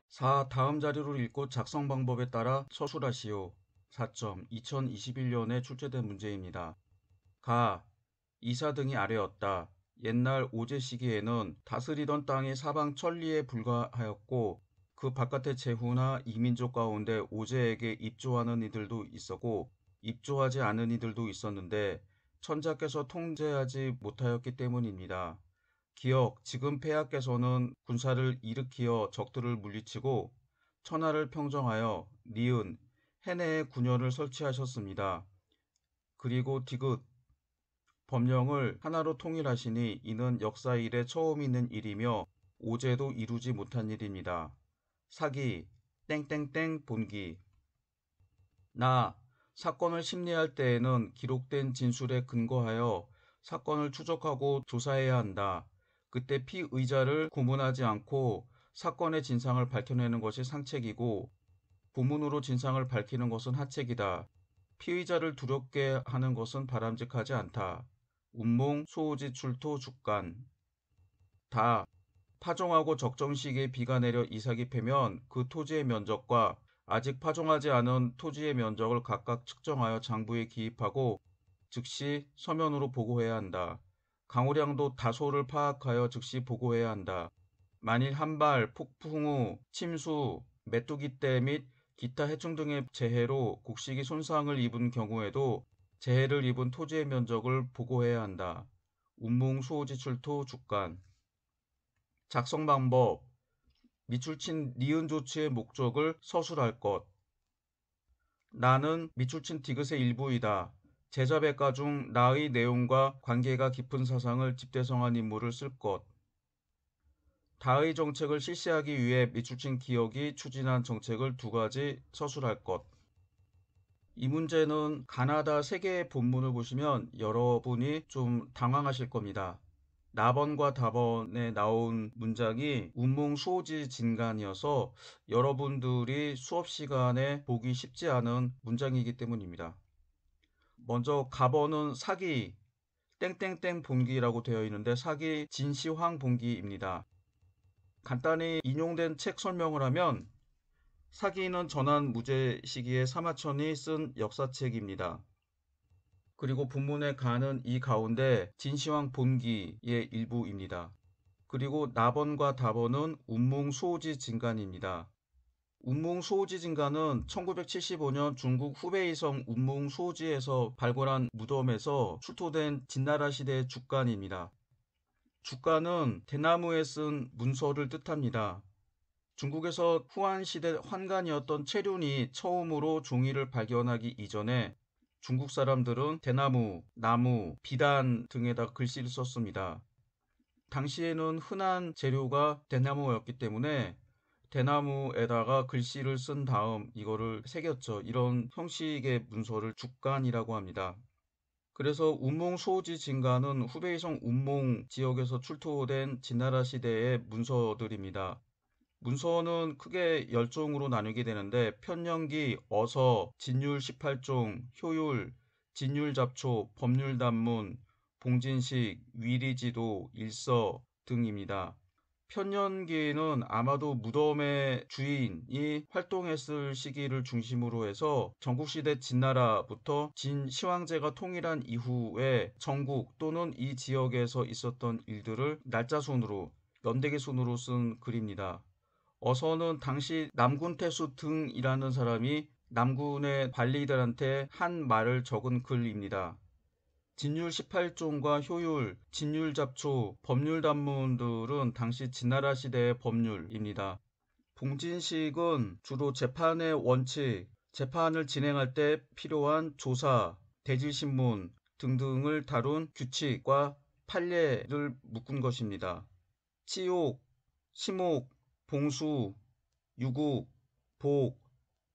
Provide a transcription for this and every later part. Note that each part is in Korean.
4. 다음 자료를 읽고 작성 방법에 따라 서술하시오. 4점. 2021년에 출제된 문제입니다. 가. 이사 등이 아래였다. 옛날 오제 시기에는 다스리던 땅이 사방 천리에 불과하였고 그 바깥의 제후나 이민족 가운데 오제에게 입조하는 이들도 있었고 입조하지 않은 이들도 있었는데 천자께서 통제하지 못하였기 때문입니다. 기억, 지금 폐하께서는 군사를 일으키어 적들을 물리치고 천하를 평정하여 니은, 해내에 군현을 설치하셨습니다. 그리고 디귿, 법령을 하나로 통일하시니 이는 역사 이래 처음 있는 일이며 오제도 이루지 못한 일입니다. 사기, 땡땡땡 본기. 나, 사건을 심리할 때에는 기록된 진술에 근거하여 사건을 추적하고 조사해야 한다. 그때 피의자를 고문하지 않고 사건의 진상을 밝혀내는 것이 상책이고 고문으로 진상을 밝히는 것은 하책이다. 피의자를 두렵게 하는 것은 바람직하지 않다. 운몽, 소우지, 출토, 죽간. 다. 파종하고 적정 시기에 비가 내려 이삭이 패면 그 토지의 면적과 아직 파종하지 않은 토지의 면적을 각각 측정하여 장부에 기입하고 즉시 서면으로 보고해야 한다. 강우량도 다소를 파악하여 즉시 보고해야 한다. 만일 한발, 폭풍 후, 침수, 메뚜기 떼 및 기타 해충 등의 재해로 곡식이 손상을 입은 경우에도 재해를 입은 토지의 면적을 보고해야 한다. 운몽, 수호지, 출토, 죽간. 작성 방법. 밑줄 친 니은 조치의 목적을 서술할 것. 나는 밑줄 친 디귿의 일부이다. 제자백과 중 나의 내용과 관계가 깊은 사상을 집대성한 인물을 쓸 것. 다의 정책을 실시하기 위해 밑줄 친 기억이 추진한 정책을 두 가지 서술할 것. 이 문제는 가나다 세계의 본문을 보시면 여러분이 좀 당황하실 겁니다. 나번과 다번에 나온 문장이 운몽수호지 진간이어서 여러분들이 수업 시간에 보기 쉽지 않은 문장이기 때문입니다. 먼저 가번은 사기, 땡땡땡 본기라고 되어 있는데 사기 진시황 본기입니다. 간단히 인용된 책 설명을 하면 사기는 전한 무제 시기에 사마천이 쓴 역사책입니다. 그리고 본문에 가는 이 가운데 진시황 본기의 일부입니다. 그리고 나번과 다번은 운몽수호지 진간입니다. 운몽수호지 진간은 1975년 중국 후베이성 운몽수호지에서 발굴한 무덤에서 출토된 진나라 시대의 죽간입니다. 죽간은 대나무에 쓴 문서를 뜻합니다. 중국에서 후한시대 환관이었던 채륜이 처음으로 종이를 발견하기 이전에 중국 사람들은 대나무, 나무, 비단 등에다 글씨를 썼습니다. 당시에는 흔한 재료가 대나무였기 때문에 대나무에다가 글씨를 쓴 다음 이거를 새겼죠. 이런 형식의 문서를 죽간이라고 합니다. 그래서 운몽수호지 진간은 후베이성 운몽 지역에서 출토된 진나라 시대의 문서들입니다. 문서는 크게 10종으로 나누게 되는데 편년기, 어서, 진율 18종, 효율, 진율잡초, 법률단문, 봉진식, 위리지도, 일서 등입니다. 편년기는 아마도 무덤의 주인이 활동했을 시기를 중심으로 해서 전국시대 진나라부터 진시황제가 통일한 이후에 전국 또는 이 지역에서 있었던 일들을 날짜순으로 연대기 순으로 쓴 글입니다. 어서는 당시 남군태수 등이라는 사람이 남군의 관리들한테 한 말을 적은 글입니다. 진율 18종과 효율, 진율잡초, 법률단문들은 당시 진나라 시대의 법률입니다. 봉진식은 주로 재판의 원칙, 재판을 진행할 때 필요한 조사, 대질신문 등등을 다룬 규칙과 판례를 묶은 것입니다. 치욕, 시목, 봉수, 유국, 복,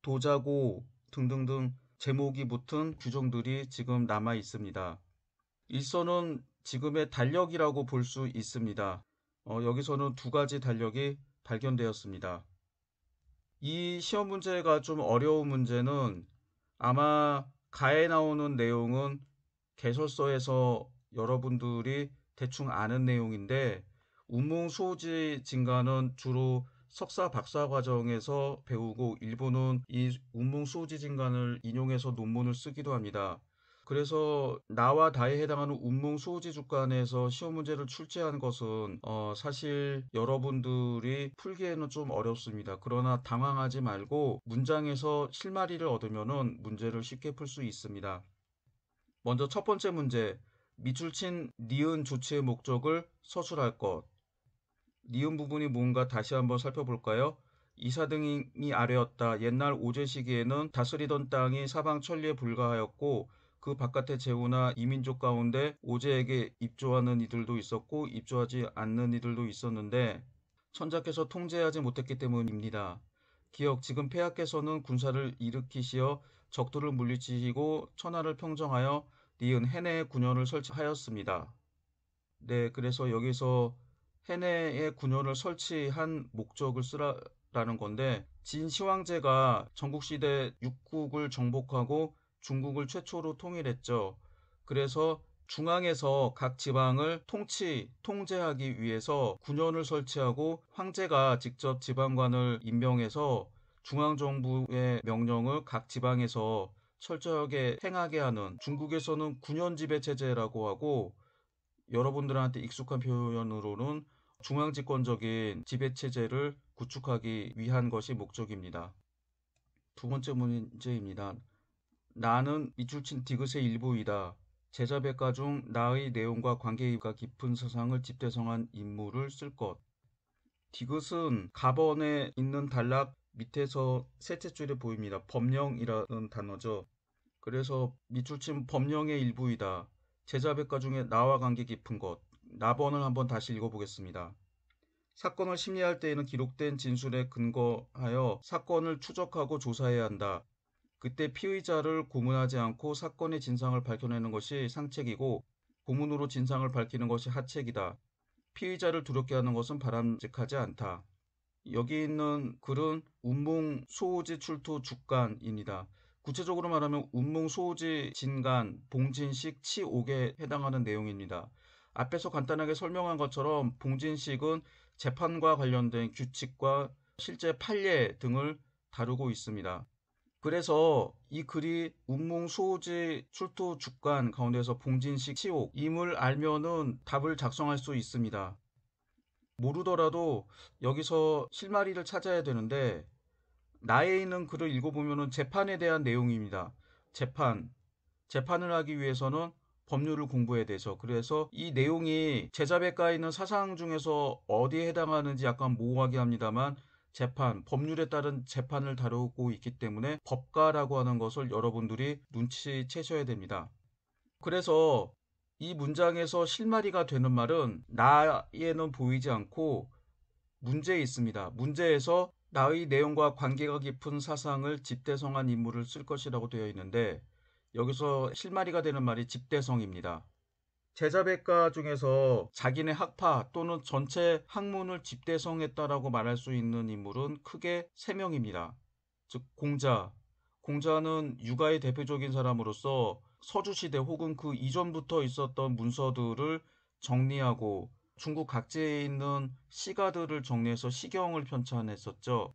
도자고 등등등 제목이 붙은 규정들이 지금 남아 있습니다. 일서는 지금의 달력이라고 볼 수 있습니다. 여기서는 두 가지 달력이 발견되었습니다. 이 시험 문제가 좀 어려운 문제는 아마 가에 나오는 내용은 개설서에서 여러분들이 대충 아는 내용인데 운몽수호지 진가는 주로 석사 박사 과정에서 배우고 일부는 이 운몽수호지 진간을 인용해서 논문을 쓰기도 합니다. 그래서 나와 다에 해당하는 운몽수호지 주간에서 시험 문제를 출제한 것은 사실 여러분들이 풀기에는 좀 어렵습니다. 그러나 당황하지 말고 문장에서 실마리를 얻으면은 문제를 쉽게 풀 수 있습니다. 먼저 첫 번째 문제, 밑줄 친 니은 조치의 목적을 서술할 것. 니은 부분이 뭔가 다시 한번 살펴볼까요? 이사등이 아래였다. 옛날 오제 시기에는 다스리던 땅이 사방 천리에 불과하였고 그 바깥의 제후나 이민족 가운데 오제에게 입조하는 이들도 있었고 입조하지 않는 이들도 있었는데 천자께서 통제하지 못했기 때문입니다. 기억, 지금 폐하께서는 군사를 일으키시어 적들을 물리치시고 천하를 평정하여 니은 해내의 군현을 설치하였습니다. 네, 그래서 여기서 해내의 군현을 설치한 목적을 쓰라는 건데 진시황제가 전국시대 육국을 정복하고 중국을 최초로 통일했죠. 그래서 중앙에서 각 지방을 통제하기 위해서 군현을 설치하고 황제가 직접 지방관을 임명해서 중앙정부의 명령을 각 지방에서 철저하게 행하게 하는, 중국에서는 군현지배체제라고 하고 여러분들한테 익숙한 표현으로는 중앙집권적인 지배체제를 구축하기 위한 것이 목적입니다. 두 번째 문제입니다. 나는 밑줄친 디귿의 일부이다. 제자백과 중 나의 내용과 관계가 깊은 사상을 집대성한 인물을 쓸 것. 디귿은 가번에 있는 단락 밑에서 셋째 줄에 보입니다. 법령이라는 단어죠. 그래서 밑줄친 법령의 일부이다. 제자백과 중에 나와 관계 깊은 것. 나번을 한번 다시 읽어보겠습니다. 사건을 심리할 때에는 기록된 진술에 근거하여 사건을 추적하고 조사해야 한다. 그때 피의자를 고문하지 않고 사건의 진상을 밝혀내는 것이 상책이고 고문으로 진상을 밝히는 것이 하책이다. 피의자를 두렵게 하는 것은 바람직하지 않다. 여기 있는 글은 운몽수호지 출토 주간입니다. 구체적으로 말하면 운몽수호지 진간, 봉진식, 치옥에 해당하는 내용입니다. 앞에서 간단하게 설명한 것처럼 봉진식은 재판과 관련된 규칙과 실제 판례 등을 다루고 있습니다. 그래서 이 글이 운몽수호지 출토 주간 가운데서 봉진식, 치옥 임을 알면은 답을 작성할 수 있습니다. 모르더라도 여기서 실마리를 찾아야 되는데 나에 있는 글을 읽어보면 재판에 대한 내용입니다. 재판을 하기 위해서는 법률을 공부해야 되죠. 그래서 이 내용이 제자백과에 있는 사상 중에서 어디에 해당하는지 약간 모호하게 합니다만 법률에 따른 재판을 다루고 있기 때문에 법가라고 하는 것을 여러분들이 눈치채셔야 됩니다. 그래서 이 문장에서 실마리가 되는 말은 나에는 보이지 않고 문제에 있습니다. 문제에서 나의 내용과 관계가 깊은 사상을 집대성한 인물을 쓸 것이라고 되어 있는데 여기서 실마리가 되는 말이 집대성입니다. 제자백과 중에서 자기네 학파 또는 전체 학문을 집대성했다라고 말할 수 있는 인물은 크게 3명입니다. 즉 공자는 육아의 대표적인 사람으로서 서주시대 혹은 그 이전부터 있었던 문서들을 정리하고 중국 각지에 있는 시가들을 정리해서 시경을 편찬했었죠.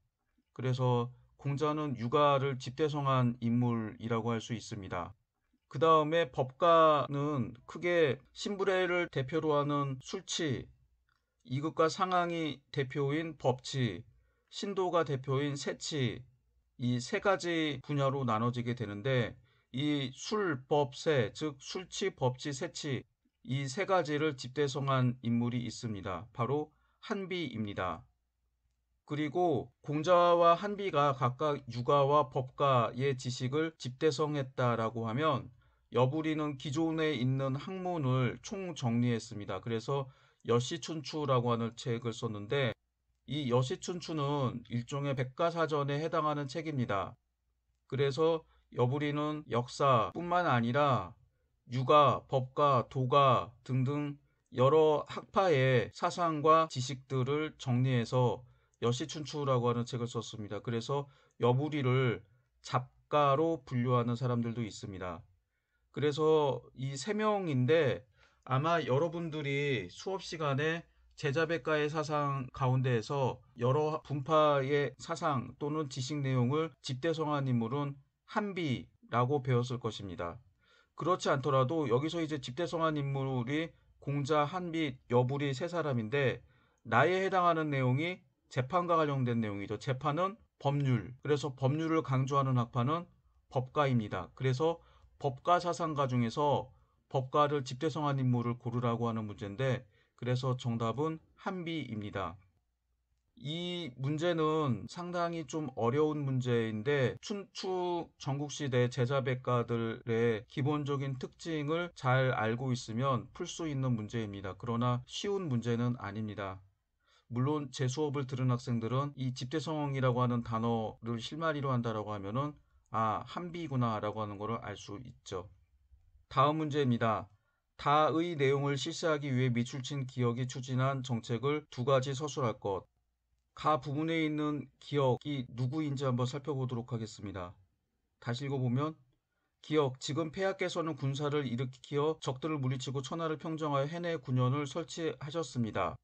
그래서 공자는 육아를 집대성한 인물이라고 할 수 있습니다. 그 다음에 법가는 크게 신부례를 대표로 하는 술치, 이극과 상황이 대표인 법치, 신도가 대표인 세치, 이 세 가지 분야로 나눠지게 되는데 이 술, 법, 세, 즉 술치, 법치, 세치 이 세 가지를 집대성한 인물이 있습니다. 바로 한비입니다. 그리고 공자와 한비가 각각 육아와 법가의 지식을 집대성했다라고 하면 여부리는 기존에 있는 학문을 총정리했습니다. 그래서 여시춘추라고 하는 책을 썼는데 이 여시춘추는 일종의 백과사전에 해당하는 책입니다. 그래서 여부리는 역사뿐만 아니라 육아, 법과, 도가 등등 여러 학파의 사상과 지식들을 정리해서 여시춘추라고 하는 책을 썼습니다. 그래서 여부리를 잡가로 분류하는 사람들도 있습니다. 그래서 이 3명인데 아마 여러분들이 수업 시간에 제자백가의 사상 가운데에서 여러 분파의 사상 또는 지식 내용을 집대성한 인물은 한비라고 배웠을 것입니다. 그렇지 않더라도 여기서 이제 집대성한 인물이 공자, 한빛, 여불이 세 사람인데 나에 해당하는 내용이 재판과 관련된 내용이죠. 재판은 법률. 그래서 법률을 강조하는 학파는 법가입니다. 그래서 법가 사상가 중에서 법가를 집대성한 인물을 고르라고 하는 문제인데 그래서 정답은 한비입니다. 이 문제는 상당히 좀 어려운 문제인데 춘추 전국시대 제자백가들의 기본적인 특징을 잘 알고 있으면 풀 수 있는 문제입니다. 그러나 쉬운 문제는 아닙니다. 물론 제 수업을 들은 학생들은 이 집대성이라고 하는 단어를 실마리로 한다라고 하면은 한비구나라고 하는 것을 알 수 있죠. 다음 문제입니다. 다의 내용을 실시하기 위해 미술친 기억이 추진한 정책을 두 가지 서술할 것. 가 부분에 있는 기억이 누구인지 한번 살펴보도록 하겠습니다. 다시 읽어보면 기억, 지금 폐하께서는 군사를 일으키어 적들을 물리치고 천하를 평정하여 해내 군현을 설치하셨습니다.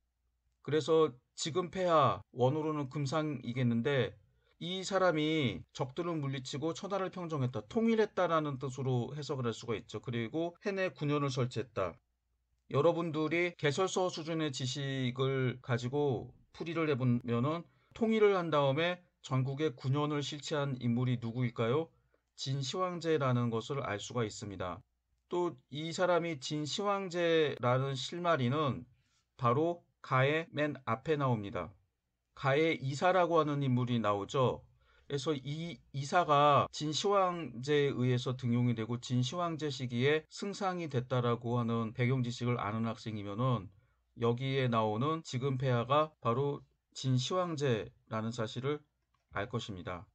그래서 지금 폐하, 원어로는 금상이겠는데 이 사람이 적들을 물리치고 천하를 평정했다, 통일했다라는 뜻으로 해석을 할 수가 있죠. 그리고 해내 군현을 설치했다. 여러분들이 개설서 수준의 지식을 가지고 풀이를 해보면은 통일을 한 다음에 전국에 군현을 실시한 인물이 누구일까요? 진시황제라는 것을 알 수가 있습니다. 또 이 사람이 진시황제라는 실마리는 바로 가의 맨 앞에 나옵니다. 가의 이사라고 하는 인물이 나오죠. 그래서 이 이사가 진시황제에 의해서 등용이 되고 진시황제 시기에 승상이 됐다라고 하는 배경 지식을 아는 학생이면은 여기에 나오는 지금 폐하가 바로 진시황제라는 사실을 알 것입니다.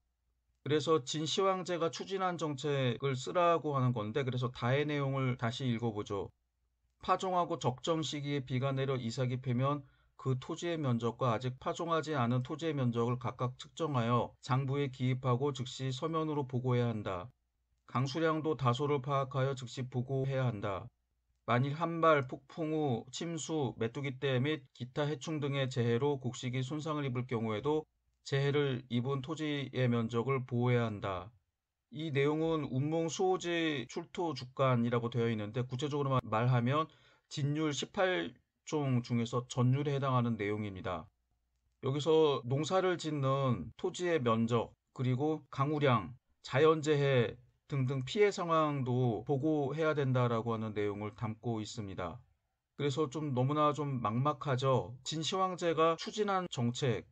그래서 진시황제가 추진한 정책을 쓰라고 하는 건데 그래서 다의 내용을 다시 읽어보죠. 파종하고 적정 시기에 비가 내려 이삭이 패면 그 토지의 면적과 아직 파종하지 않은 토지의 면적을 각각 측정하여 장부에 기입하고 즉시 서면으로 보고해야 한다. 강수량도 다소를 파악하여 즉시 보고해야 한다. 만일 한발, 폭풍 후, 침수, 메뚜기 떼 및 기타 해충 등의 재해로 곡식이 손상을 입을 경우에도 재해를 입은 토지의 면적을 보호해야 한다. 이 내용은 운몽 수호지 출토 주간이라고 되어 있는데 구체적으로 말하면 진율 18종 중에서 전율에 해당하는 내용입니다. 여기서 농사를 짓는 토지의 면적 그리고 강우량, 자연재해 등등 피해 상황도 보고해야 된다라고 하는 내용을 담고 있습니다. 그래서 좀 너무나 좀 막막하죠. 진시황제가 추진한 정책,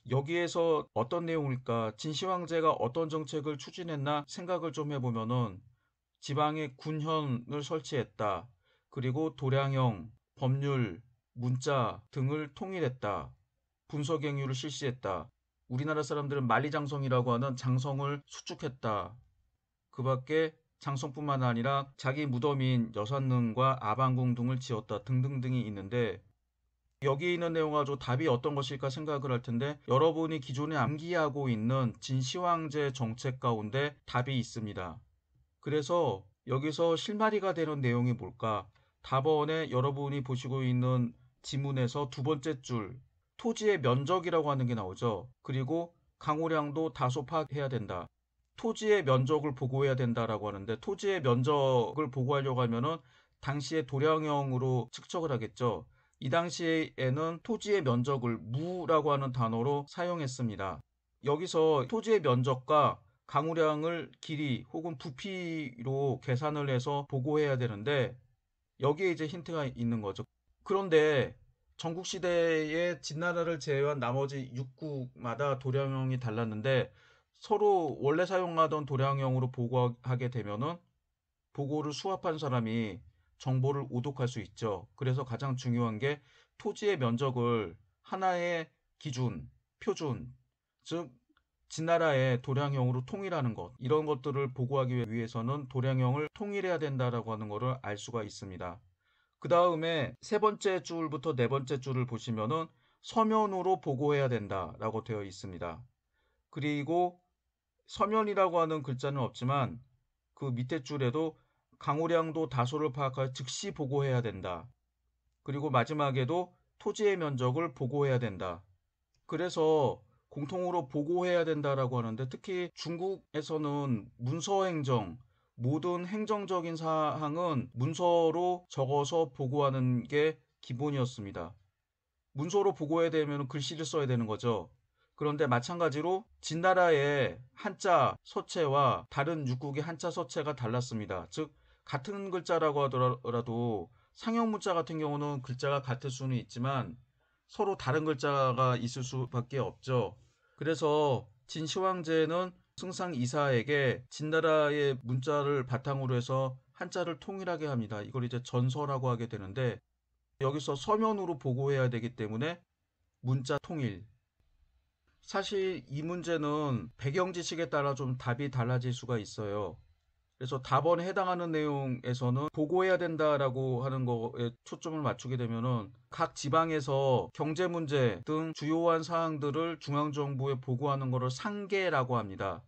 여기에서 어떤 내용일까? 진시황제가 어떤 정책을 추진했나 생각을 좀 해보면은 지방에 군현을 설치했다. 그리고 도량형, 법률, 문자 등을 통일했다. 분서경유를 실시했다. 우리나라 사람들은 만리장성이라고 하는 장성을 수축했다. 그 밖에 장성뿐만 아니라 자기 무덤인 여산릉과 아방궁 등을 지었다 등등등이 있는데 여기 있는 내용 가지고 답이 어떤 것일까 생각을 할 텐데 여러분이 기존에 암기하고 있는 진시황제 정책 가운데 답이 있습니다. 그래서 여기서 실마리가 되는 내용이 뭘까? 답원에 여러분이 보시고 있는 지문에서 두 번째 줄 토지의 면적이라고 하는 게 나오죠. 그리고 강우량도 다소 파악해야 된다. 토지의 면적을 보고해야 된다라고 하는데 토지의 면적을 보고하려고 하면은 당시에 도량형으로 측정을 하겠죠. 이 당시에는 토지의 면적을 무라고 하는 단어로 사용했습니다. 여기서 토지의 면적과 강우량을 길이 혹은 부피로 계산을 해서 보고해야 되는데 여기에 이제 힌트가 있는 거죠. 그런데 전국시대의 진나라를 제외한 나머지 6국마다 도량형이 달랐는데 서로 원래 사용하던 도량형으로 보고하게 되면은 보고를 수합한 사람이 정보를 오독할 수 있죠. 그래서 가장 중요한 게 토지의 면적을 하나의 기준, 표준, 즉 진나라의 도량형으로 통일하는 것, 이런 것들을 보고하기 위해서는 도량형을 통일해야 된다라고 하는 것을 알 수가 있습니다. 그 다음에 세 번째 줄부터 네 번째 줄을 보시면은 서면으로 보고해야 된다라고 되어 있습니다. 그리고 서면이라고 하는 글자는 없지만 그 밑에 줄에도 강우량도 다소를 파악하여 즉시 보고해야 된다. 그리고 마지막에도 토지의 면적을 보고해야 된다. 그래서 공통으로 보고해야 된다라고 하는데, 특히 중국에서는 문서행정, 모든 행정적인 사항은 문서로 적어서 보고하는 게 기본이었습니다. 문서로 보고해야 되면 글씨를 써야 되는 거죠. 그런데 마찬가지로 진나라의 한자 서체와 다른 육국의 한자 서체가 달랐습니다. 즉 같은 글자라고 하더라도 상형 문자 같은 경우는 글자가 같을 수는 있지만 서로 다른 글자가 있을 수밖에 없죠. 그래서 진시황제는 승상 이사에게 진나라의 문자를 바탕으로 해서 한자를 통일하게 합니다. 이걸 이제 전서라고 하게 되는데, 여기서 서면으로 보고해야 되기 때문에 문자 통일. 사실 이 문제는 배경 지식에 따라 좀 답이 달라질 수가 있어요. 그래서 답안에 해당하는 내용에서는 보고해야 된다라고 하는 거에 초점을 맞추게 되면은 각 지방에서 경제 문제 등 주요한 사항들을 중앙정부에 보고하는 것을 상계라고 합니다.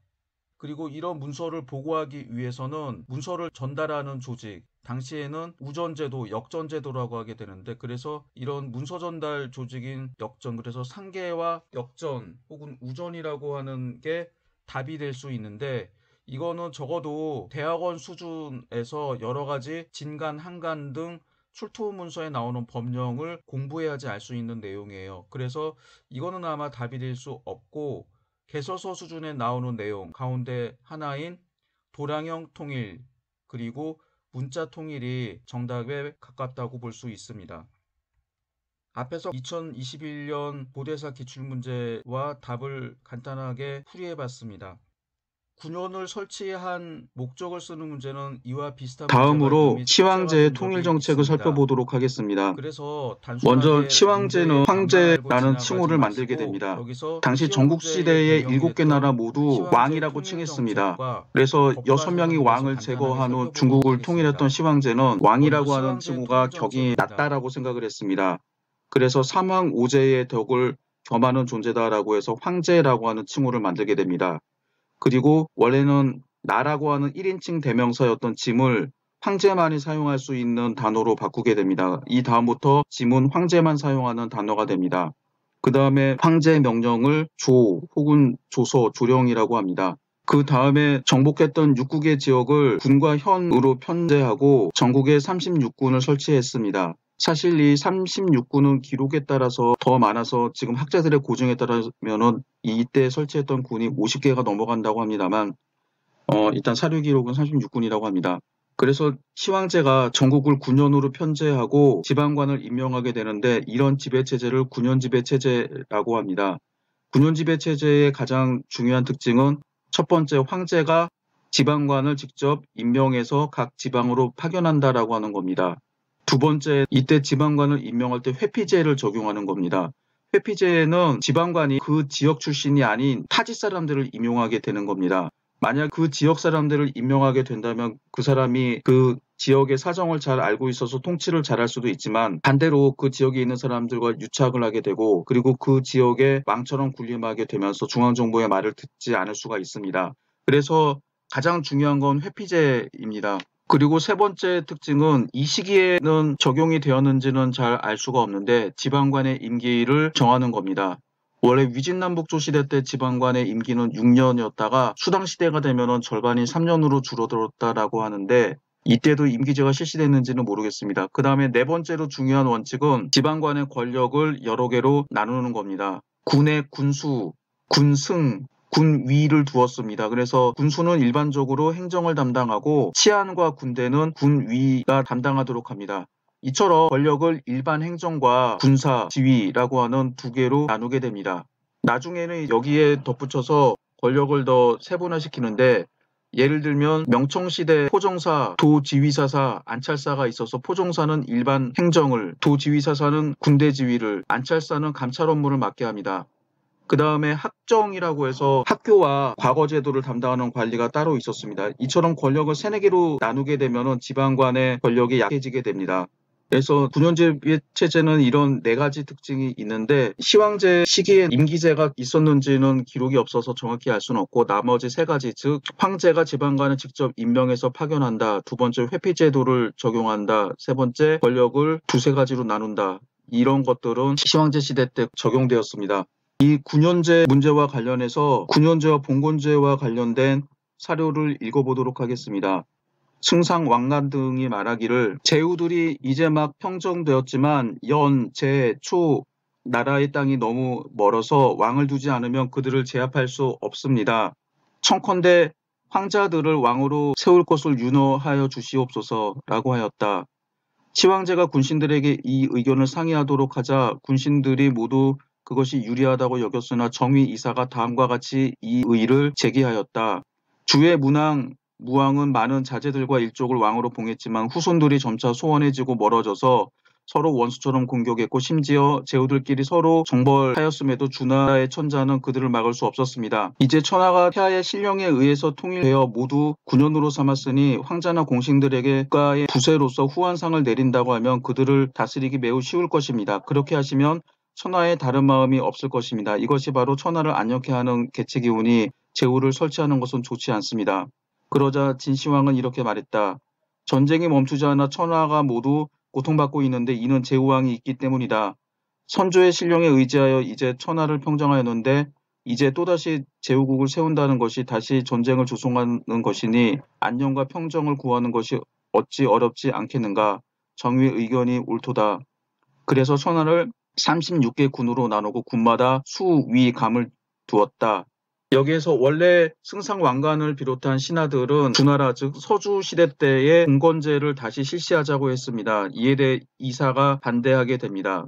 그리고 이런 문서를 보고하기 위해서는 문서를 전달하는 조직, 당시에는 우전제도, 역전제도라고 하게 되는데, 그래서 이런 문서 전달 조직인 역전, 그래서 상계와 역전 혹은 우전이라고 하는 게 답이 될 수 있는데, 이거는 적어도 대학원 수준에서 여러 가지 진간, 한간 등 출토 문서에 나오는 법령을 공부해야지 알 수 있는 내용이에요. 그래서 이거는 아마 답이 될 수 없고, 개서서 수준에 나오는 내용 가운데 하나인 도량형 통일, 그리고 문자 통일이 정답에 가깝다고 볼 수 있습니다. 앞에서 2021년 보대사 기출문제와 답을 간단하게 풀이해봤습니다. 군원을 설치한 목적을 쓰는 문제는 이와 비슷한 문제가 다음으로 이미 치황제의 출제가 된 통일 적이 정책을 있습니다. 살펴보도록 하겠습니다. 그래서 먼저 단순하게 치황제는 문제의 앞날부터 황제라는 지나가지 칭호를 만들게 마시고 됩니다. 여기서 당시 시험 전국 문제의 시대의 배경이 7개 나라 됐던 모두 치황제 왕이라고 통일 칭했습니다. 정책과 그래서 법과 6명의 사정에 대해서 왕을 간단하게 제거한 후 살펴보도록 중국을 하겠습니다. 통일했던 시황제는 먼저 왕이라고 하는 시황제 칭호가 통일 격이 정책입니다. 낮다라고 생각을 했습니다. 그래서 사망 오제의 덕을 겸하는 존재다라고 해서 황제라고 하는 칭호를 만들게 됩니다. 그리고 원래는 나라고 하는 1인칭 대명사였던 짐을 황제만이 사용할 수 있는 단어로 바꾸게 됩니다. 이 다음부터 짐은 황제만 사용하는 단어가 됩니다. 그 다음에 황제 명령을 조 혹은 조서, 조령이라고 합니다. 그 다음에 정복했던 6국의 지역을 군과 현으로 편제하고 전국에 36군을 설치했습니다. 사실 이 36군은 기록에 따라서 더 많아서 지금 학자들의 고증에 따르면은 이때 설치했던 군이 50개가 넘어간다고 합니다만, 일단 사료 기록은 36군이라고 합니다. 그래서 시황제가 전국을 군현으로 편제하고 지방관을 임명하게 되는데, 이런 지배체제를 군현지배체제라고 합니다. 군현지배체제의 가장 중요한 특징은 첫 번째, 황제가 지방관을 직접 임명해서 각 지방으로 파견한다라고 하는 겁니다. 두 번째, 이때 지방관을 임명할 때 회피제를 적용하는 겁니다. 회피제는 지방관이 그 지역 출신이 아닌 타지 사람들을 임용하게 되는 겁니다. 만약 그 지역 사람들을 임명하게 된다면 그 사람이 그 지역의 사정을 잘 알고 있어서 통치를 잘할 수도 있지만, 반대로 그 지역에 있는 사람들과 유착을 하게 되고, 그리고 그 지역에 왕처럼 군림하게 되면서 중앙정부의 말을 듣지 않을 수가 있습니다. 그래서 가장 중요한 건 회피제입니다. 그리고 세 번째 특징은 이 시기에는 적용이 되었는지는 잘 알 수가 없는데 지방관의 임기를 정하는 겁니다. 원래 위진남북조 시대 때 지방관의 임기는 6년이었다가 수당 시대가 되면은 절반이 3년으로 줄어들었다라고 하는데, 이때도 임기제가 실시됐는지는 모르겠습니다. 그 다음에 네 번째로 중요한 원칙은 지방관의 권력을 여러 개로 나누는 겁니다. 군의 군수, 군승, 군위를 두었습니다. 그래서 군수는 일반적으로 행정을 담당하고 치안과 군대는 군위가 담당하도록 합니다. 이처럼 권력을 일반 행정과 군사, 지휘라고 하는 두 개로 나누게 됩니다. 나중에는 여기에 덧붙여서 권력을 더 세분화시키는데, 예를 들면 명청시대 포정사, 도지휘사사, 안찰사가 있어서 포정사는 일반 행정을, 도지휘사사는 군대 지휘를, 안찰사는 감찰 업무를 맡게 합니다. 그 다음에 학정이라고 해서 학교와 과거제도를 담당하는 관리가 따로 있었습니다. 이처럼 권력을 세네 개로 나누게 되면 지방관의 권력이 약해지게 됩니다. 그래서 9년제 체제는 이런 네 가지 특징이 있는데 시황제 시기에 임기제가 있었는지는 기록이 없어서 정확히 알 수는 없고 나머지 세 가지 즉 황제가 지방관을 직접 임명해서 파견한다. 두 번째 회피제도를 적용한다. 세 번째 권력을 두세 가지로 나눈다. 이런 것들은 시황제 시대 때 적용되었습니다. 이 9년제 문제와 관련해서 9년제와 봉건제와 관련된 사료를 읽어보도록 하겠습니다. 승상, 왕관 등이 말하기를 제후들이 이제 막 평정되었지만 연, 제, 초 나라의 땅이 너무 멀어서 왕을 두지 않으면 그들을 제압할 수 없습니다. 청컨대 황자들을 왕으로 세울 것을 윤허하여 주시옵소서라고 하였다. 시황제가 군신들에게 이 의견을 상의하도록 하자 군신들이 모두 그것이 유리하다고 여겼으나 정의 이사가 다음과 같이 이 의의를 제기하였다. 주의 무왕은 많은 자제들과 일족을 왕으로 봉했지만 후손들이 점차 소원해지고 멀어져서 서로 원수처럼 공격했고 심지어 제후들끼리 서로 정벌하였음에도 주나라의 천자는 그들을 막을 수 없었습니다. 이제 천하가 폐하의 신령에 의해서 통일되어 모두 군현으로 삼았으니 황자나 공신들에게 국가의 부세로서 후한상을 내린다고 하면 그들을 다스리기 매우 쉬울 것입니다. 그렇게 하시면 천하에 다른 마음이 없을 것입니다. 이것이 바로 천하를 안녕케 하는 계책이오니 제후를 설치하는 것은 좋지 않습니다. 그러자 진시황은 이렇게 말했다. 전쟁이 멈추지 않아 천하가 모두 고통받고 있는데 이는 제후왕이 있기 때문이다. 선조의 신령에 의지하여 이제 천하를 평정하였는데 이제 또다시 제후국을 세운다는 것이 다시 전쟁을 조성하는 것이니 안녕과 평정을 구하는 것이 어찌 어렵지 않겠는가. 정의의 의견이 옳도다. 그래서 천하를 36개 군으로 나누고 군마다 수, 위, 감을 두었다. 여기에서 원래 승상왕관을 비롯한 신하들은 주나라 즉 서주 시대 때의 봉건제를 다시 실시하자고 했습니다. 이에 대해 이사가 반대하게 됩니다.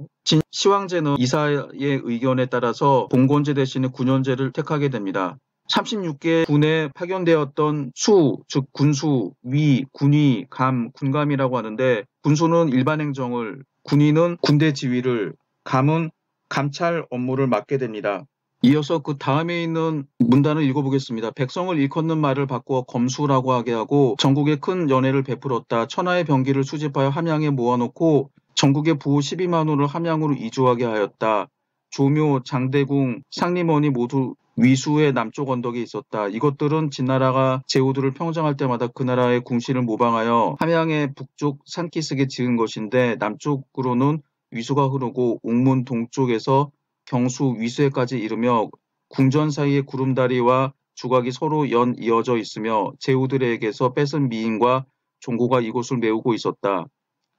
시황제는 이사의 의견에 따라서 봉건제 대신에 군현제를 택하게 됩니다. 36개 군에 파견되었던 수, 즉 군수, 위, 군위, 감, 군감이라고 하는데 군수는 일반 행정을, 군위는 군대 지휘를, 감은 감찰 업무를 맡게 됩니다. 이어서 그 다음에 있는 문단을 읽어보겠습니다. 백성을 일컫는 말을 바꾸어 검수라고 하게 하고 전국에 큰 연회를 베풀었다. 천하의 병기를 수집하여 함양에 모아놓고 전국의 부호 12만호를 함양으로 이주하게 하였다. 조묘, 장대궁, 상림원이 모두 위수의 남쪽 언덕에 있었다. 이것들은 진나라가 제후들을 평정할 때마다 그 나라의 궁실을 모방하여 함양의 북쪽 산기슭에 지은 것인데 남쪽으로는 위수가 흐르고 옥문 동쪽에서 경수 위수에까지 이르며 궁전 사이에 구름다리와 주각이 서로 이어져 있으며 제후들에게서 뺏은 미인과 종고가 이곳을 메우고 있었다.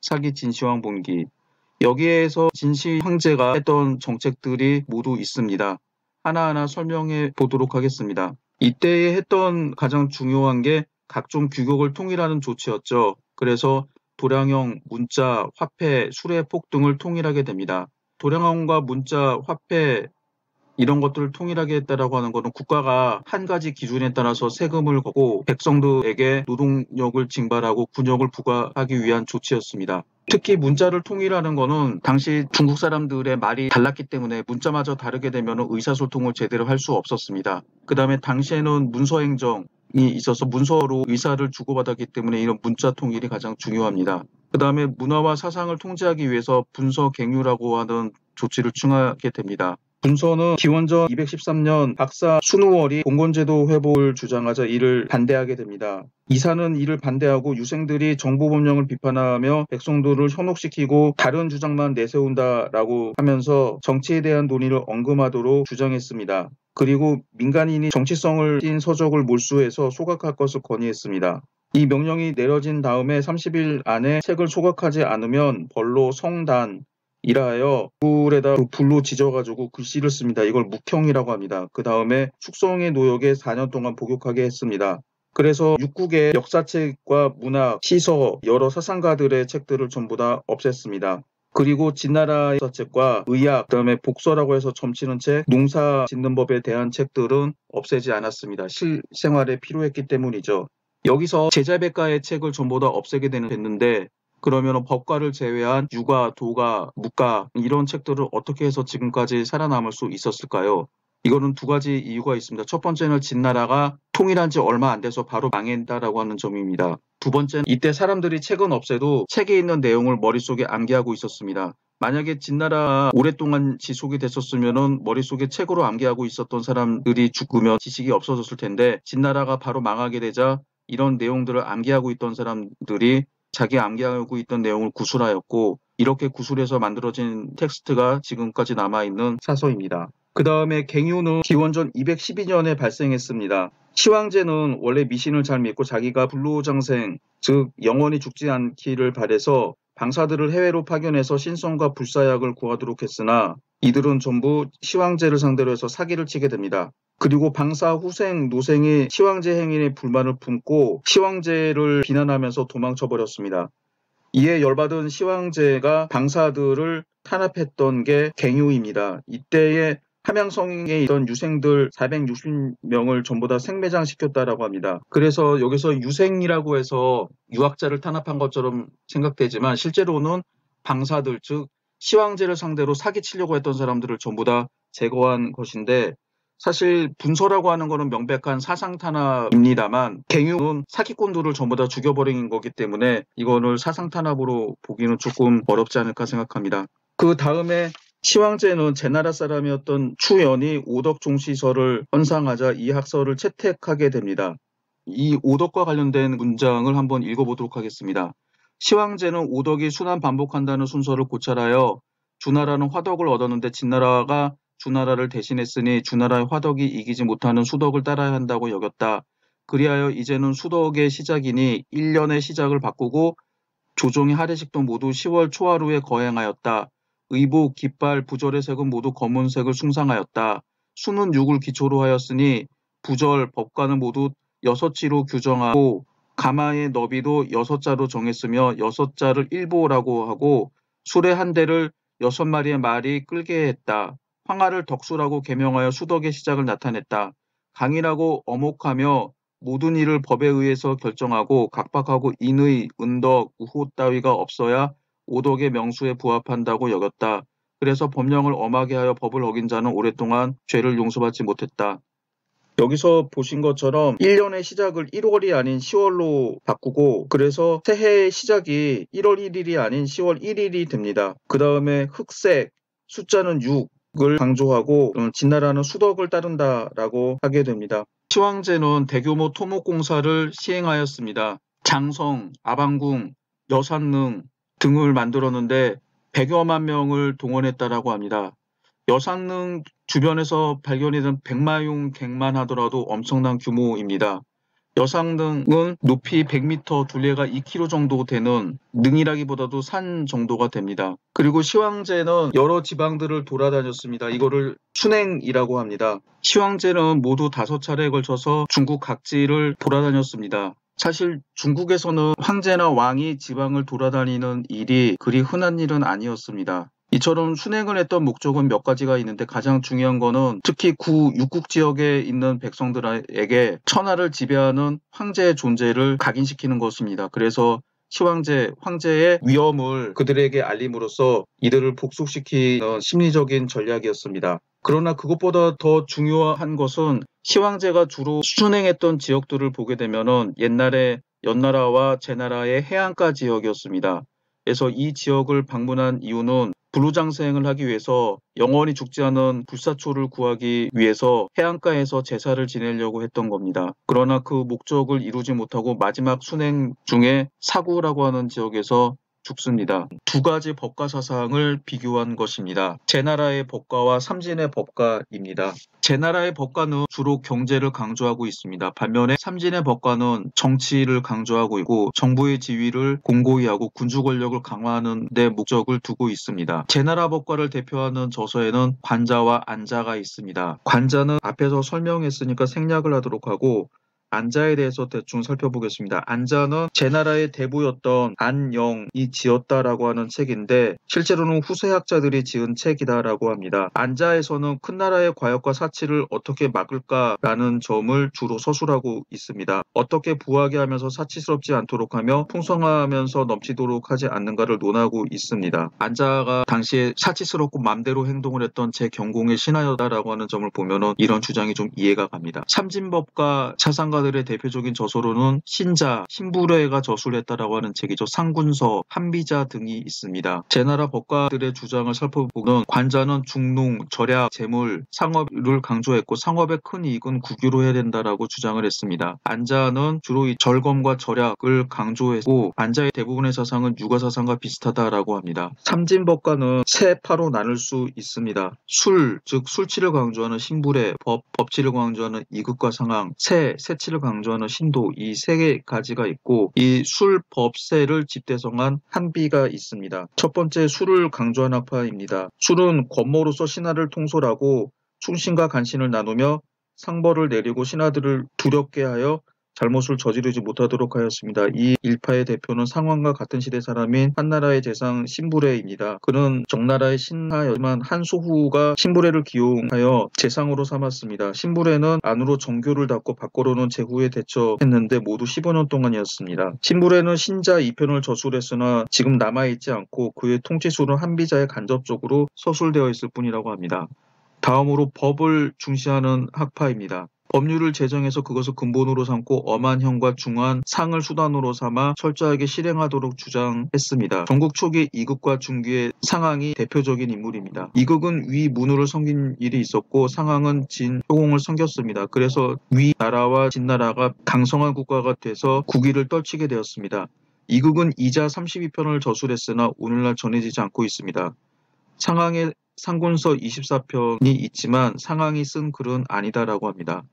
사기 진시황 본기. 여기에서 진시 황제가 했던 정책들이 모두 있습니다. 하나하나 설명해 보도록 하겠습니다. 이때에 했던 가장 중요한 게 각종 규격을 통일하는 조치였죠. 그래서 도량형, 문자, 화폐, 수레폭 등을 통일하게 됩니다. 도량형과 문자, 화폐 이런 것들을 통일하게 했다라고 하는 것은 국가가 한 가지 기준에 따라서 세금을 걷고 백성들에게 노동력을 징발하고 군역을 부과하기 위한 조치였습니다. 특히 문자를 통일하는 것은 당시 중국 사람들의 말이 달랐기 때문에 문자마저 다르게 되면 의사소통을 제대로 할 수 없었습니다. 그 다음에 당시에는 문서행정이 있어서 문서로 의사를 주고받았기 때문에 이런 문자 통일이 가장 중요합니다. 그 다음에 문화와 사상을 통제하기 위해서 분서갱유라고 하는 조치를 취하게 됩니다. 분서는 기원전 213년 박사 순우월이 봉건제도 회복을 주장하자 이를 반대하게 됩니다. 이사는 이를 반대하고 유생들이 정보법령을 비판하며 백성들을 현혹시키고 다른 주장만 내세운다라고 하면서 정치에 대한 논의를 언급하도록 주장했습니다. 그리고 민간인이 정치성을 띤 서적을 몰수해서 소각할 것을 건의했습니다. 이 명령이 내려진 다음에 30일 안에 책을 소각하지 않으면 벌로 성단, 이라하여 불에다 불로 지져가지고 글씨를 씁니다. 이걸 묵형이라고 합니다. 그 다음에 숙성의 노역에 4년 동안 복역하게 했습니다. 그래서 육국의 역사책과 문학, 시서, 여러 사상가들의 책들을 전부 다 없앴습니다. 그리고 진나라의 역사책과 의학, 그다음에 복서라고 해서 점치는 책, 농사 짓는 법에 대한 책들은 없애지 않았습니다. 실생활에 필요했기 때문이죠. 여기서 제자백가의 책을 전부 다 없애게 됐는데 그러면 법과를 제외한 유가, 도가, 묵가 이런 책들을 어떻게 해서 지금까지 살아남을 수 있었을까요? 이거는 두 가지 이유가 있습니다. 첫 번째는 진나라가 통일한 지 얼마 안 돼서 바로 망했다라고 하는 점입니다. 두 번째는 이때 사람들이 책은 없애도 책에 있는 내용을 머릿속에 암기하고 있었습니다. 만약에 진나라가 오랫동안 지속이 됐었으면은 머릿속에 책으로 암기하고 있었던 사람들이 죽으면 지식이 없어졌을 텐데 진나라가 바로 망하게 되자 이런 내용들을 암기하고 있던 사람들이 자기 암기하고 있던 내용을 구술하였고 이렇게 구술해서 만들어진 텍스트가 지금까지 남아있는 사서입니다. 그 다음에 갱유는 기원전 212년에 발생했습니다. 시황제는 원래 미신을 잘 믿고 자기가 불로장생, 즉 영원히 죽지 않기를 바래서 방사들을 해외로 파견해서 신성과 불사약을 구하도록 했으나 이들은 전부 시황제를 상대로 해서 사기를 치게 됩니다. 그리고 방사 후생, 노생이 시황제 행위에 불만을 품고 시황제를 비난하면서 도망쳐버렸습니다. 이에 열받은 시황제가 방사들을 탄압했던 게 갱유입니다. 이때에 함양성에 있던 유생들 460명을 전부 다 생매장시켰다라고 합니다. 그래서 여기서 유생이라고 해서 유학자를 탄압한 것처럼 생각되지만 실제로는 방사들, 즉 시황제를 상대로 사기치려고 했던 사람들을 전부 다 제거한 것인데 사실 분서라고 하는 것은 명백한 사상 탄압입니다만 갱유는 사기꾼들을 전부 다 죽여버린 거기 때문에 이거를 사상 탄압으로 보기는 조금 어렵지 않을까 생각합니다. 그 다음에 시황제는 제나라 사람이었던 추연이 오덕종시설을 헌상하자 이 학설을 채택하게 됩니다. 이 오덕과 관련된 문장을 한번 읽어보도록 하겠습니다. 시황제는 오덕이 순환 반복한다는 순서를 고찰하여 주나라는 화덕을 얻었는데 진나라가 주나라를 대신했으니 주나라의 화덕이 이기지 못하는 수덕을 따라야 한다고 여겼다. 그리하여 이제는 수덕의 시작이니 1년의 시작을 바꾸고 조정의 하례식도 모두 10월 초하루에 거행하였다. 의복, 깃발, 부절의 색은 모두 검은색을 숭상하였다. 수는 6을 기초로 하였으니 부절, 법관은 모두 6지로 규정하고 가마의 너비도 6자로 정했으며 6자를 일보라고 하고 수레 한 대를 6마리의 말이 끌게 했다. 황하를 덕수라고 계명하여 수덕의 시작을 나타냈다. 강이라고 어목하며 모든 일을 법에 의해서 결정하고 각박하고 인의, 은덕, 우호 따위가 없어야 오덕의 명수에 부합한다고 여겼다. 그래서 법령을 엄하게 하여 법을 어긴 자는 오랫동안 죄를 용서받지 못했다. 여기서 보신 것처럼 1년의 시작을 1월이 아닌 10월로 바꾸고 그래서 새해의 시작이 1월 1일이 아닌 10월 1일이 됩니다. 그 다음에 흑색, 숫자는 6을 강조하고 진나라는 수덕을 따른다라고 하게 됩니다. 시황제는 대규모 토목공사를 시행하였습니다. 장성, 아방궁, 여산릉 등을 만들었는데 100여만 명을 동원했다라고 합니다. 여산릉 주변에서 발견이 된 백마용 갱만 하더라도 엄청난 규모입니다. 여산릉은 높이 100m, 둘레가 2km 정도 되는 능이라기보다도 산 정도가 됩니다. 그리고 시황제는 여러 지방들을 돌아다녔습니다. 이거를 순행이라고 합니다. 시황제는 모두 5차례에 걸쳐서 중국 각지를 돌아다녔습니다. 사실 중국에서는 황제나 왕이 지방을 돌아다니는 일이 그리 흔한 일은 아니었습니다. 이처럼 순행을 했던 목적은 몇 가지가 있는데 가장 중요한 거는 특히 육국 지역에 있는 백성들에게 천하를 지배하는 황제의 존재를 각인시키는 것입니다. 그래서 시황제, 황제의 위엄을 그들에게 알림으로써 이들을 복속시키는 심리적인 전략이었습니다. 그러나 그것보다 더 중요한 것은 시황제가 주로 순행했던 지역들을 보게 되면은 옛날에 연나라와 제나라의 해안가 지역이었습니다. 그래서 이 지역을 방문한 이유는 불로장생을 하기 위해서 영원히 죽지 않은 불사초를 구하기 위해서 해안가에서 제사를 지내려고 했던 겁니다. 그러나 그 목적을 이루지 못하고 마지막 순행 중에 사구라고 하는 지역에서 죽습니다. 두 가지 법가 사상을 비교한 것입니다. 제나라의 법가와 삼진의 법가입니다. 제나라의 법가는 주로 경제를 강조하고 있습니다. 반면에 삼진의 법가는 정치를 강조하고 있고 정부의 지위를 공고히 하고 군주 권력을 강화하는 데 목적을 두고 있습니다. 제나라 법가를 대표하는 저서에는 관자와 안자가 있습니다. 관자는 앞에서 설명했으니까 생략을 하도록 하고 안자에 대해서 대충 살펴보겠습니다. 안자는 제나라의 대부였던 안영이 지었다라고 하는 책인데 실제로는 후세학자들이 지은 책이다라고 합니다. 안자에서는 큰 나라의 과역과 사치를 어떻게 막을까라는 점을 주로 서술하고 있습니다. 어떻게 부하게 하면서 사치스럽지 않도록 하며 풍성하면서 넘치도록 하지 않는가를 논하고 있습니다. 안자가 당시에 사치스럽고 맘대로 행동을 했던 제 경공의 신하였다라고 하는 점을 보면은 이런 주장이 좀 이해가 갑니다. 삼진법과 사상가 법가들의 대표적인 저서로는 신자, 신부래가 저술을 했다라고 하는 책이죠. 상군서, 한비자 등이 있습니다. 제나라 법가들의 주장을 살펴보면 관자는 중농, 절약, 재물, 상업을 강조했고 상업의 큰 이익은 국유로 해야 된다라고 주장을 했습니다. 안자는 주로 이 절검과 절약을 강조했고 안자의 대부분의 사상은 육아사상과 비슷하다라고 합니다. 삼진법가는 세 파로 나눌 수 있습니다. 술, 즉 술치를 강조하는 신불의 법치를 강조하는 이극과 상황, 세치를 강조하는 신도 이 세 가지가 있고 이 술, 법, 세를 집대성한 한비가 있습니다. 첫 번째 술을 강조한 학파입니다. 술은 권모로서 신하를 통솔하고 충신과 간신을 나누며 상벌을 내리고 신하들을 두렵게 하여 잘못을 저지르지 못하도록 하였습니다. 이 일파의 대표는 상왕과 같은 시대 사람인 한나라의 재상 신부래입니다. 그는 정나라의 신하였지만 한소후가 신부래를 기용하여 재상으로 삼았습니다. 신부래는 안으로 정교를 닫고 밖으로는 제후에 대처했는데 모두 15년 동안이었습니다. 신부래는 신자 2편을 저술했으나 지금 남아있지 않고 그의 통치술은 한비자에 간접적으로 서술되어 있을 뿐이라고 합니다. 다음으로 법을 중시하는 학파입니다. 법률을 제정해서 그것을 근본으로 삼고 엄한 형과 중한 상을 수단으로 삼아 철저하게 실행하도록 주장했습니다. 전국 초기 이극과 중기의 상황이 대표적인 인물입니다. 이극은 위 문호를 섬긴 일이 있었고 상황은 진 효공을 섬겼습니다. 그래서 위 나라와 진나라가 강성한 국가가 돼서 국위를 떨치게 되었습니다. 이극은 이자 32편을 저술했으나 오늘날 전해지지 않고 있습니다. 상황의 상군서 24편이 있지만 상황이 쓴 글은 아니다라고 합니다.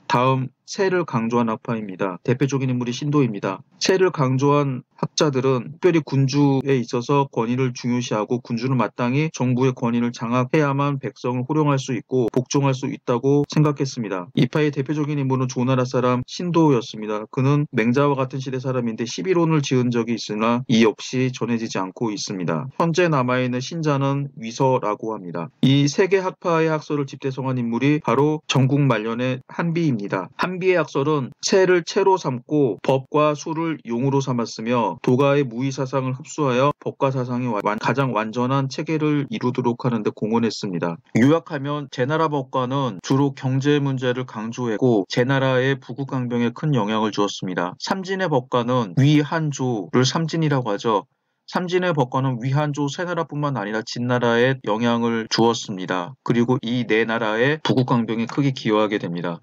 다음 세를 강조한 학파입니다. 대표적인 인물이 신도입니다. 세를 강조한 학자들은 특별히 군주에 있어서 권위를 중요시하고 군주는 마땅히 정부의 권위를 장악해야만 백성을 호령할 수 있고 복종할 수 있다고 생각했습니다. 이파의 대표적인 인물은 조나라 사람 신도였습니다. 그는 맹자와 같은 시대 사람인데 11혼을 지은 적이 있으나 이 역시 전해지지 않고 있습니다. 현재 남아있는 신자는 위서라고 합니다. 이 세 개 학파의 학설을 집대성한 인물이 바로 전국 말년의 한비입니다. 한비의 학설은 체를 체로 삼고 법과 수를 용으로 삼았으며 도가의 무의 사상을 흡수하여 법과 사상이 가장 완전한 체계를 이루도록 하는데 공헌했습니다. 요약하면 제나라 법가는 주로 경제 문제를 강조했고 제나라의 부국강병에 큰 영향을 주었습니다. 삼진의 법가는 위한조를 삼진이라고 하죠. 삼진의 법가는 위한조 세나라뿐만 아니라 진나라에 영향을 주었습니다. 그리고 이 네 나라의 부국강병에 크게 기여하게 됩니다.